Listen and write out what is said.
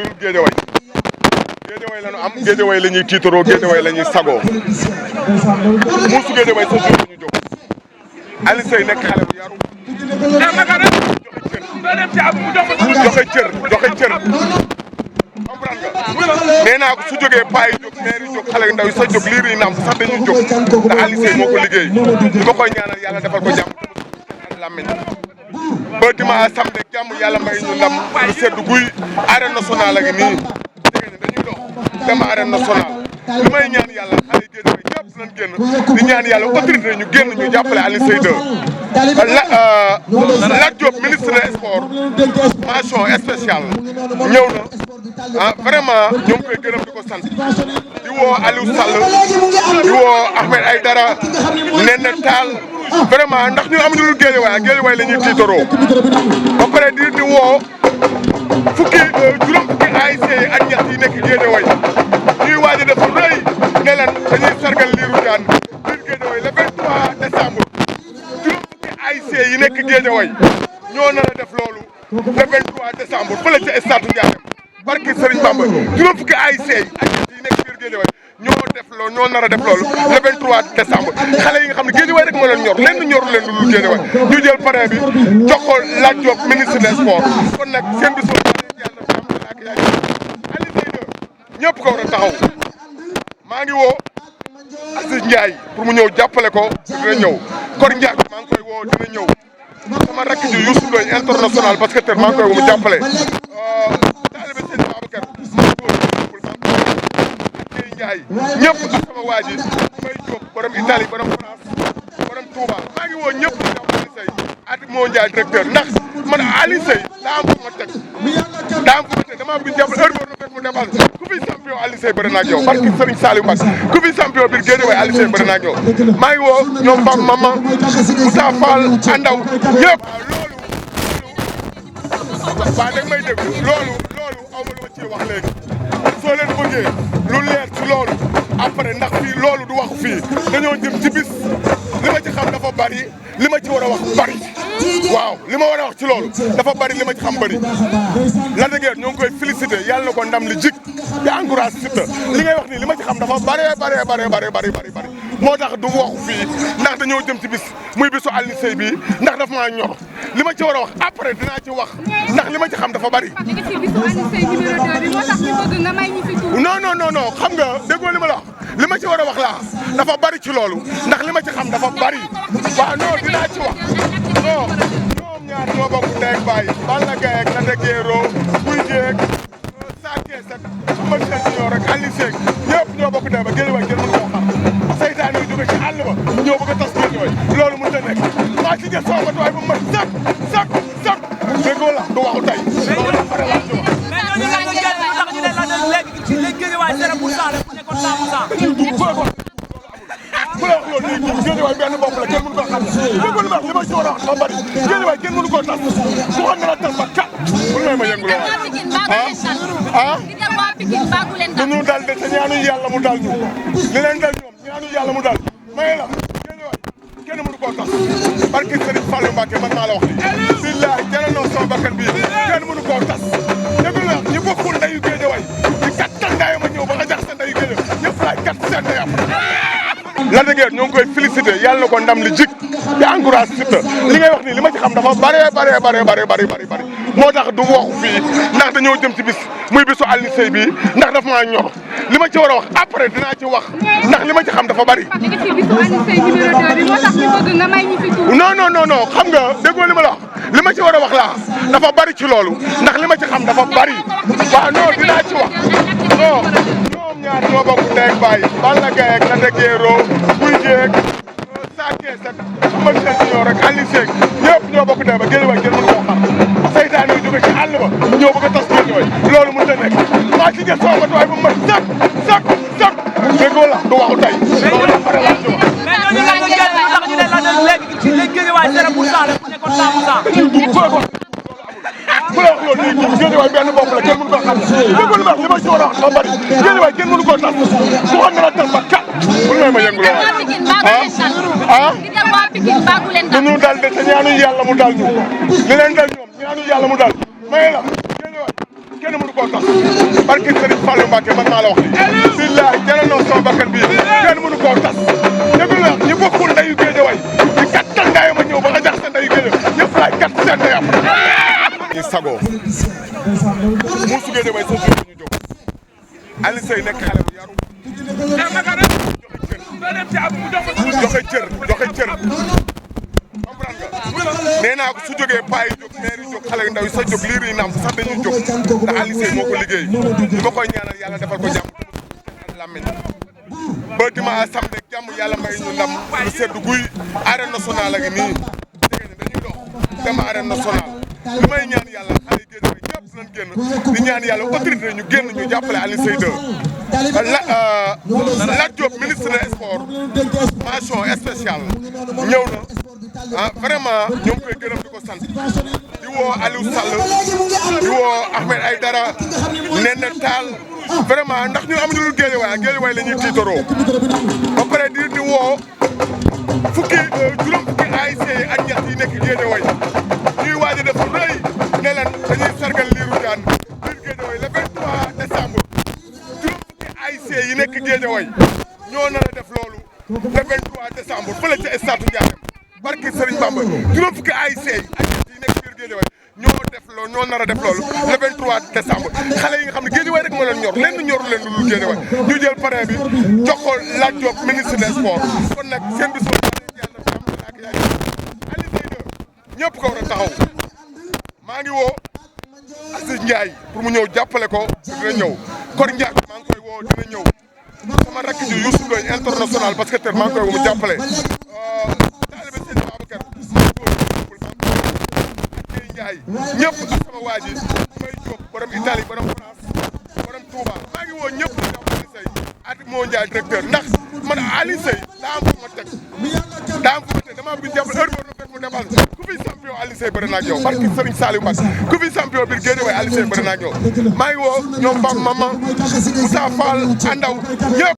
Guediewaye Guediewaye la ñu am Guediewaye la ñuy tiitaroo Guediewaye la ñuy sagoo muusu Guediewaye sa jour la ñu jóg Aliou Seye nekk xale bu yaru joxe cër comprendre nga nee naa ko su jógee paa yi jóg maire yi jóg xale yu ndaw yi sa jóg liir yi naam sax dañuy jóg te Aliou Seye moo ko liggéey li ma koy ñaanal yàlla defal ko jàmm ak làmmiñ ba dimanche samedi jàmm yàlla may ñu ndam lu sedd guy arène nationale a ngi nii jigéen ñi dañuy dox dem arène nationale li may ñaan yàlla xale yi Guediewaye ñëpp nañ génn di ñaan yàlla autorité ñu génn ñu jàppale Aliou Seye 2 Lat Diop ministre des sports mention spéciale ñëw na ah vraiment ñoo ngi koy gërëm di ko sant di woo Aliou Sall di woo Ahmed Aïdara Nene Tall vraiment ndax ñu amuñu lu Guediewaye la ñuy tiitaroo ba pare di woo juróom fukki ASC ak ñett yi nekk Guediewaye ñuy waaj a def rëy ne leen dañuy sargal Lirou Diane biir Guediewaye le 23 décembre juróom fukki ASC yi nekk Guediewaye ñoo nar a def loolu le 23 décembre fële ca stade Ndiarème barki Serigne Bamba juróom fukki ASC ak ñett yi nekk biir Guediewaye ñoo nar a def loolu le 23 décembre xale yi nga xam ne Guediewaye rek moo leen ñor lenn ñoru leen lu dul Guediewaye ñu jël parrain bi jox ko Lat Diop ministre des sports kon nag seen bis yàlla am ak yaay Aliou Seye ñëpp ko war a taxaw maa ngi woo Assis Ndiaye pour mu ñëw jàppale ko dina ñëw Kor Ndiak maa ngi koy woo dina ñëw sama rakk ji Youssou Ndoye international basketteur maa ngi koy woo mu jàppale taalibe sëñ Babacar Ndiaye ñëpp ak sama waa ji may jóg borom Italie borom France borom Touba maa ngi woo ñëpp di jàpp Aliou Seye at moo Ndiaye directeur ndax man Aliou Seye daa am fu ma teg dama bi jàpp heure boobu fekk mu dépassé ku fi champion Aliou Seye bëri naa ak yow barki Serigne Saliou Mbacké ku fi champion biir Guediewaye Aliou Seye bëri naa ak yow maa ngi woo ñoom Pape Mama Moussa Fall Andaw ñëpp loolu waa da may dégg loolu aw ma lu ma ciy wax léegi soo leen bëggee lu leer ci loolu après ndax fii loolu du waxu fii dañoo jëm ci bis li ma ci xam dafa bari li ma ci war a wax bari waaw li ma war a wax ci loolu dafa bari li ma ci xam bari Lac de Guiers ñoo ngi koy félicité yàlla na ko ndam li jik di encouragé Siteu li ngay wax nii li ma ci xam dafa bari moo tax du waxu fii ndax dañoo jëm ci bis muy bisu Aliou Seye bi ndax dafa maa ñor li ma ci war a wax après dinaa ci wax ndax li ma ci xam dafa bari. non xam nga déggoo li ma la wax li ma ci war a wax laa dafa bari ci loolu ndax li ma ci xam dafa bari waaw non dinaa ci wax non ñoom ñaar ñoo bokk ndey ak baay Balla Gaye ak Lac de Guiers Gouye Gui ak Saga ak Eumeu Sène rek Aliou Seye ñëpp ñoo bokk ndey ba Guediewaye kenn mënu koo xam seytaan yi jóge ci àll ba ñoo bëgg a tas Guediewaye loolu mënut a nekk maa ci jël sama matuwaay bu mat sëkk déggoo la du waxu tey loolu la pare laa ci wax. bu la wax loolu nii Guediewaye benn bopp la kenn mënu ko xam déggoo li ma wax li ma ci war a wax dafa bari Guediewaye kenn mënu koo tas su xam ne la tas ba kat bu may ma yëngu ñu dal de te ñaanuñu yàlla mu dal ñu li leen dal ñoom ñaanuñu yàlla mu dal may la Guediewaye kenn mënu koo tas barki Serigne Fallou Mbacké man maa la wax li billahi jëlee na sama bakkan bii kenn mënu koo tas dégg nga ñu bokkul ndeyu Guediewaye di kat tàngaayam a ñëw ba nga jax sa ndeyu Guediewaye ñëpp laay kat seen ndey am Lac de Guiers ñoo ngi koy félicité yàlla na ko ndam li jik di encouragé Siteu li ngay wax nii li ma ci xam dafa bari moo tax du waxu fii ndax dañoo jëm ci bis muy bisu Aliou Seye bi ndax dafa maa ñor li ma ci war a wax après dinaa ci wax ndax li ma ci xam dafa bari. non xam nga déggoo li ma la wax li ma ci war a wax laa dafa bari ci loolu ndax li ma ci xam dafa bari waaw non dinaa ci wax non ñoom ñaar ñoo bokk ndey ak baay Balla Gaye ak Lac de Guiers Gouye Gui ak Saga ak Eumeu Sène rek Aliou Seye ñëpp ñoo bokk ndey ba Guediewaye kenn mënu koo xam seytaan yi jóge ci àll ba ñoo bëgg a tas Guediewaye loolu mënut a nekk maa ci jël sama matuwaay bu mat sëkk déggoo la du waxu tey loolu la pare laa ci wax. bu la wax loolu nii Guediewaye benn bopp la kenn mënu ko xam déggoo li ma wax li ma ci war a wax dafa bari Guediewaye kenn mënu koo tas su xam ne la tas ba kat bu may ma yëngu ñu dal de te ñaanuñu yàlla mu dal ñu li leen dal ñoom ñaanuñu yàlla mu dal may la Guediewaye kenn mënu koo tas barke Serigne Fallou Mbacké man maa la wax lii billahi jaral na sama bakkan bi kenn mënu koo tas dëgg la ñu bokkul ndeyu Guédiawaye ñu kattan ngaayam a ñëw ba nga jax sa ndeyu Guédiawaye ñëpp laay kat seen ndeyam ñu sagoo muusu Guédiawaye sa jour ñu jóg Alioune Seye nekk xale bu yaru joxe cër nee naa ko su jógee paa yi jóg maire yi jóg xale yu ndaw yi sa jóg liir yi naam sax dañuy jóg ndax Alioune Seye moo ko liggéey li ma koy ñaanal yàlla defal ko jàmm làmmiñ ba dimanche samedi ak jàmm yàlla may ñu ndam lu sedd guy arène nationale a ngi nii jigéen ñi dañuy dox dem arène nationale li may ñaan yàlla xale yi Guédiawaye ñëpp nañ génn di ñaan yàlla autorité ñu génn ñu jàppale Alioune Seye 2 Lat Diop ministre des sports mention spéciale ñëw na ah vraiment ñoo ngi koy gërëm di ko sant di woo Aliou Sall di woo Ahmed Aïdara Nene Tall vraiment ndax ñun amuñu lu Guédiawaye la ñuy tiitaroo ba pare di woo juróom fukki ASC ak ñett yi nekk Guédiawaye ñuy waaj a def rëy ne leen dañuy sargal Lirou Diane biir Guédiawaye le 23 décembre juróom fukki ASC yi nekk Guédiawaye ñoo nar a def loolu le 23 décembre fële ca stade Ndiarème barke Serigne Bamba juróom fukki ASC ak ñett yi nekk biir Guédiawaye ñoo nar a def loolu le 23 décembre xale yi nga xam ne Guédiawaye rek moo leen ñor lenn ñoru leen lu dul Guédiawaye ñu jël parrain bi jox ko Lat Diop ministre des sports kon nag seen bis ñëpp ko war a taxaw maa ngi woo Assis Ndiaye pour mu ñëw jàppale ko dina ñëw Kor Ndiak maa ngi koy woo dina ñëw sama rakk ji Youssou Ndoye international basketteur maa ngi koy woo mu jàppale taalibe sëñ Babacar ak Ndiaye ñëpp ak sama waa ji may Diop borom Italie borom France borom Touba maa ngi woo ñëpp jàppale say at moo Ndiaye directeur ndax man Alioune Seye daa am fu ma teg damaa bëgg jàppale heure boo fekk mu demal ku fi champion Alioune Seye bëri naa ak yow barki Serigne Saliou Mbacké ku fi champion biir Guédiawaye Alioune Seye bëri naa ak yow maa ngi woo ñoom Bam Mama Moussa Fall Andaw ñëpp